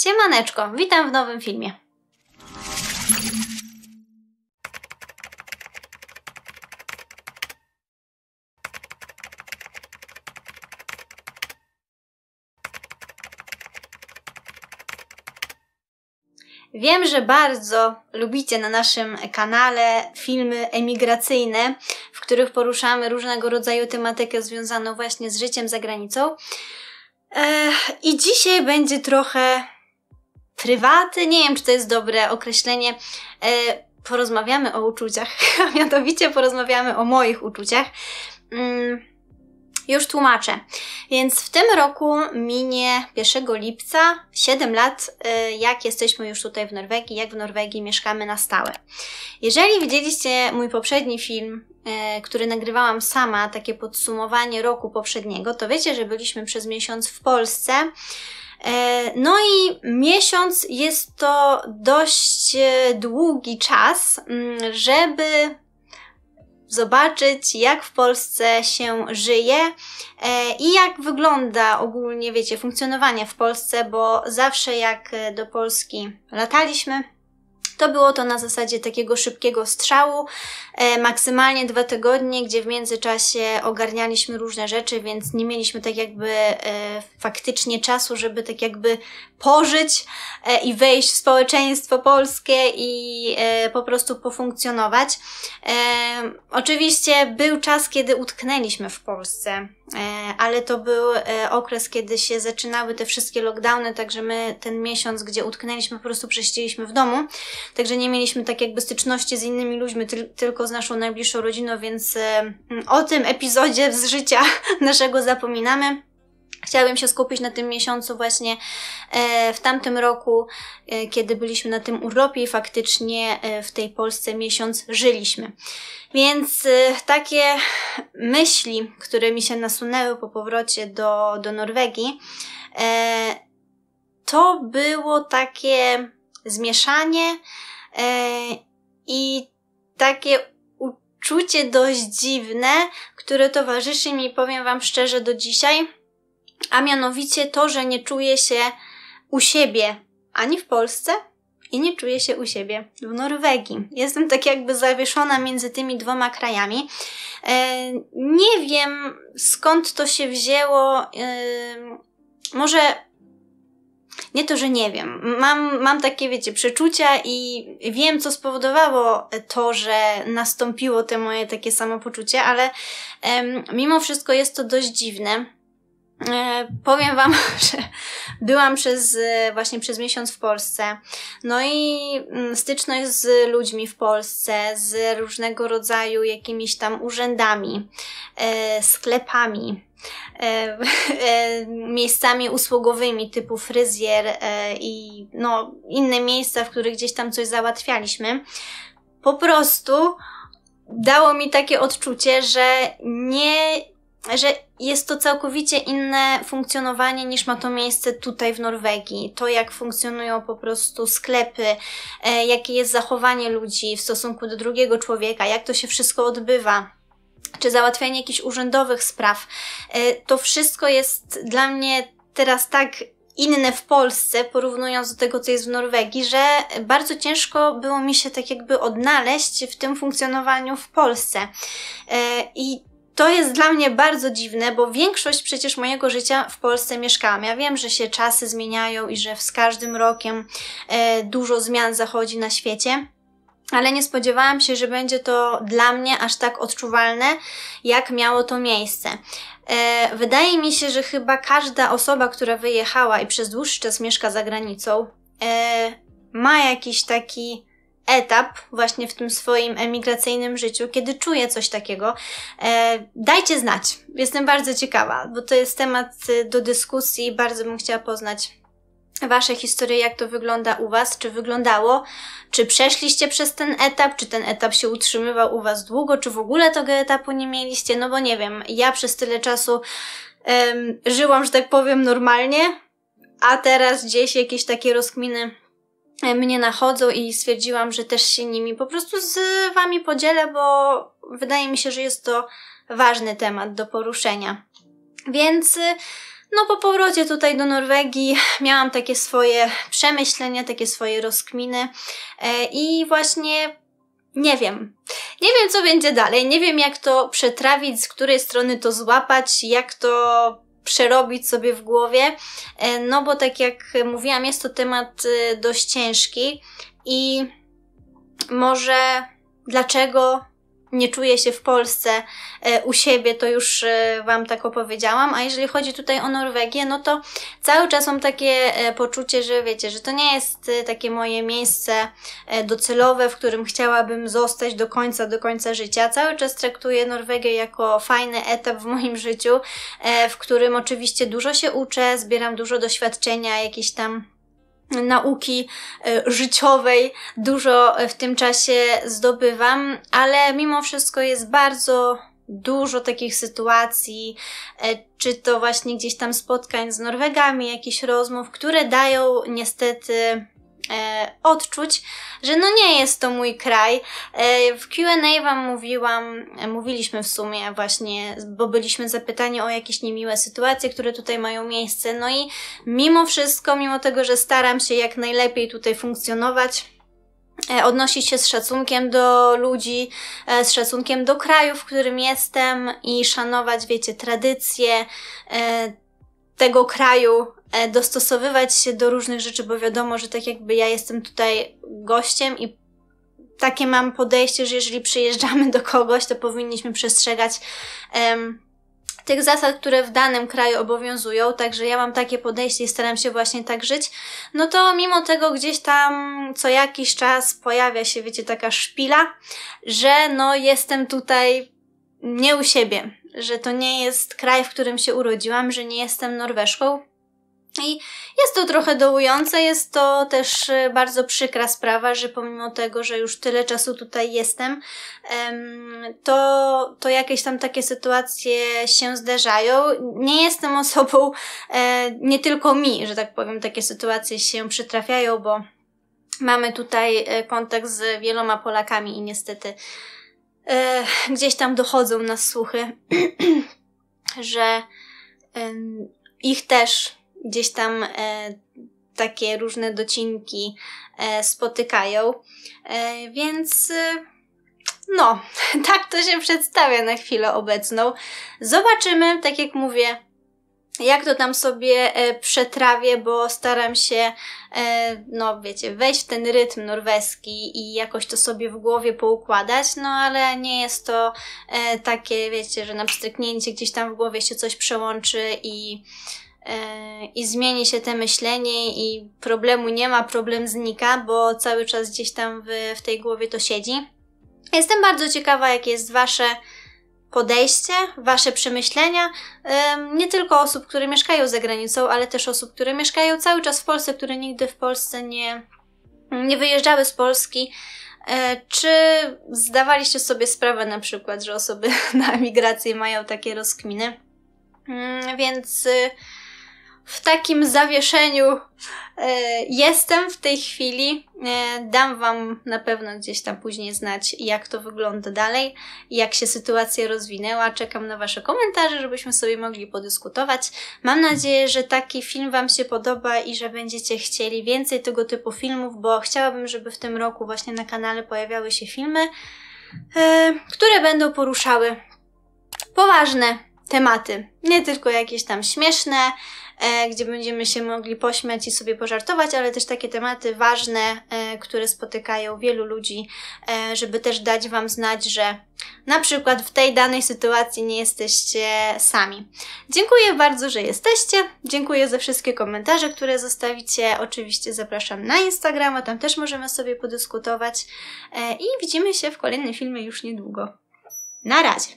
Siemaneczko, witam w nowym filmie. Wiem, że bardzo lubicie na naszym kanale filmy emigracyjne, w których poruszamy różnego rodzaju tematykę związaną właśnie z życiem za granicą. I dzisiaj będzie trochę prywaty, nie wiem, czy to jest dobre określenie. Porozmawiamy o uczuciach, a mianowicie porozmawiamy o moich uczuciach. Już tłumaczę. Więc w tym roku minie 1 lipca 7 lat, jak jesteśmy już tutaj w Norwegii, jak w Norwegii mieszkamy na stałe. Jeżeli widzieliście mój poprzedni film, który nagrywałam sama, takie podsumowanie roku poprzedniego, to wiecie, że byliśmy przez miesiąc w Polsce. No i miesiąc jest to dość długi czas, żeby zobaczyć, jak w Polsce się żyje i jak wygląda ogólnie, wiecie, funkcjonowanie w Polsce, bo zawsze jak do Polski lataliśmy, to było to na zasadzie takiego szybkiego strzału, maksymalnie 2 tygodnie, gdzie w międzyczasie ogarnialiśmy różne rzeczy, więc nie mieliśmy tak jakby faktycznie czasu, żeby tak jakby pożyć i wejść w społeczeństwo polskie i po prostu pofunkcjonować. Oczywiście był czas, kiedy utknęliśmy w Polsce, ale to był okres, kiedy się zaczynały te wszystkie lockdowny, także my ten miesiąc, gdzie utknęliśmy, po prostu prześciliśmy w domu, także nie mieliśmy tak jakby styczności z innymi ludźmi, tylko z naszą najbliższą rodziną, więc o tym epizodzie z życia naszego zapominamy. Chciałabym się skupić na tym miesiącu właśnie w tamtym roku, kiedy byliśmy na tym urlopie i faktycznie w tej Polsce miesiąc żyliśmy. Więc takie myśli, które mi się nasunęły po powrocie do Norwegii, to było takie zmieszanie i takie uczucie dość dziwne, które towarzyszy mi, powiem wam szczerze, do dzisiaj. A mianowicie to, że nie czuję się u siebie ani w Polsce i nie czuję się u siebie w Norwegii. Jestem tak jakby zawieszona między tymi 2 krajami. Nie wiem, skąd to się wzięło. Może nie to, że nie wiem. Mam takie, wiecie, przeczucia i wiem, co spowodowało to, że nastąpiło te moje takie samopoczucie, ale mimo wszystko jest to dość dziwne. Powiem wam, że byłam właśnie przez miesiąc w Polsce, no i styczność z ludźmi w Polsce, z różnego rodzaju jakimiś tam urzędami, sklepami, miejscami usługowymi typu fryzjer i no inne miejsca, w których gdzieś tam coś załatwialiśmy, po prostu dało mi takie odczucie, że jest to całkowicie inne funkcjonowanie niż ma to miejsce tutaj w Norwegii. To, jak funkcjonują po prostu sklepy, jakie jest zachowanie ludzi w stosunku do drugiego człowieka, jak to się wszystko odbywa, czy załatwianie jakichś urzędowych spraw. To wszystko jest dla mnie teraz tak inne w Polsce, porównując do tego, co jest w Norwegii, że bardzo ciężko było mi się tak jakby odnaleźć w tym funkcjonowaniu w Polsce. I to jest dla mnie bardzo dziwne, bo większość przecież mojego życia w Polsce mieszkałam. Ja wiem, że się czasy zmieniają i że z każdym rokiem dużo zmian zachodzi na świecie, ale nie spodziewałam się, że będzie to dla mnie aż tak odczuwalne, jak miało to miejsce. Wydaje mi się, że chyba każda osoba, która wyjechała i przez dłuższy czas mieszka za granicą, ma jakiś taki etap właśnie w tym swoim emigracyjnym życiu, kiedy czuje coś takiego. Dajcie znać. Jestem bardzo ciekawa, bo to jest temat do dyskusji. Bardzo bym chciała poznać wasze historie, jak to wygląda u was, czy wyglądało, czy przeszliście przez ten etap, czy ten etap się utrzymywał u was długo, czy w ogóle tego etapu nie mieliście, no bo nie wiem, ja przez tyle czasu żyłam, że tak powiem, normalnie, a teraz gdzieś jakieś takie rozkminy mnie nachodzą i stwierdziłam, że też się nimi po prostu z wami podzielę, bo wydaje mi się, że jest to ważny temat do poruszenia. Więc No po powrocie tutaj do Norwegii miałam takie swoje przemyślenia, takie swoje rozkminy i właśnie nie wiem, co będzie dalej, nie wiem jak to przetrawić, z której strony to złapać, jak to przerobić sobie w głowie, no bo tak jak mówiłam, jest to temat dość ciężki i może dlaczego nie czuję się w Polsce u siebie, to już Wam tak opowiedziałam, a jeżeli chodzi tutaj o Norwegię, no to cały czas mam takie poczucie, że wiecie, że to nie jest takie moje miejsce docelowe, w którym chciałabym zostać do końca życia. Cały czas traktuję Norwegię jako fajny etap w moim życiu, w którym oczywiście dużo się uczę, zbieram dużo doświadczenia, jakieś tam nauki życiowej, dużo w tym czasie zdobywam, ale mimo wszystko jest bardzo dużo takich sytuacji, czy to właśnie gdzieś tam spotkań z Norwegami, jakichś rozmów, które dają niestety odczuć, że no nie jest to mój kraj. W Q&A Wam mówiliśmy w sumie właśnie, bo byliśmy zapytani o jakieś niemiłe sytuacje, które tutaj mają miejsce, no i mimo wszystko, mimo tego, że staram się jak najlepiej tutaj funkcjonować, odnosić się z szacunkiem do ludzi, z szacunkiem do kraju, w którym jestem i szanować, wiecie, tradycje tego kraju, dostosowywać się do różnych rzeczy, bo wiadomo, że tak jakby ja jestem tutaj gościem i takie mam podejście, że jeżeli przyjeżdżamy do kogoś, to powinniśmy przestrzegać tych zasad, które w danym kraju obowiązują, także ja mam takie podejście i staram się właśnie tak żyć, no to mimo tego gdzieś tam co jakiś czas pojawia się, wiecie, taka szpila, że no jestem tutaj nie u siebie, że to nie jest kraj, w którym się urodziłam, że nie jestem Norweżką. I jest to trochę dołujące, jest to też bardzo przykra sprawa, że pomimo tego, że już tyle czasu tutaj jestem, to jakieś tam takie sytuacje się zdarzają. Nie jestem osobą, nie tylko mi, że tak powiem, takie sytuacje się przytrafiają, bo mamy tutaj kontakt z wieloma Polakami i niestety gdzieś tam dochodzą nas słuchy, że ich też gdzieś tam takie różne docinki spotykają, więc no, tak to się przedstawia na chwilę obecną. Zobaczymy, tak jak mówię, jak to tam sobie przetrawię, bo staram się, no wiecie, wejść w ten rytm norweski i jakoś to sobie w głowie poukładać, no ale nie jest to takie, wiecie, że na pstryknięcie gdzieś tam w głowie się coś przełączy i zmieni się te myślenie i problemu nie ma, problem znika, bo cały czas gdzieś tam w tej głowie to siedzi. Jestem bardzo ciekawa, jakie jest Wasze podejście, Wasze przemyślenia, nie tylko osób, które mieszkają za granicą, ale też osób, które mieszkają cały czas w Polsce, które nigdy w Polsce nie wyjeżdżały z Polski. Czy zdawaliście sobie sprawę na przykład, że osoby na emigrację mają takie rozkminy? Więc w takim zawieszeniu jestem w tej chwili. Dam Wam na pewno gdzieś tam później znać, jak to wygląda dalej, jak się sytuacja rozwinęła. Czekam na Wasze komentarze, żebyśmy sobie mogli podyskutować. Mam nadzieję, że taki film Wam się podoba i że będziecie chcieli więcej tego typu filmów, bo chciałabym, żeby w tym roku właśnie na kanale pojawiały się filmy, które będą poruszały poważne tematy, nie tylko jakieś tam śmieszne, gdzie będziemy się mogli pośmiać i sobie pożartować, ale też takie tematy ważne, które spotykają wielu ludzi, żeby też dać Wam znać, że na przykład w tej danej sytuacji nie jesteście sami. Dziękuję bardzo, że jesteście. Dziękuję za wszystkie komentarze, które zostawicie. Oczywiście zapraszam na Instagrama, tam też możemy sobie podyskutować i widzimy się w kolejnym filmie już niedługo. Na razie!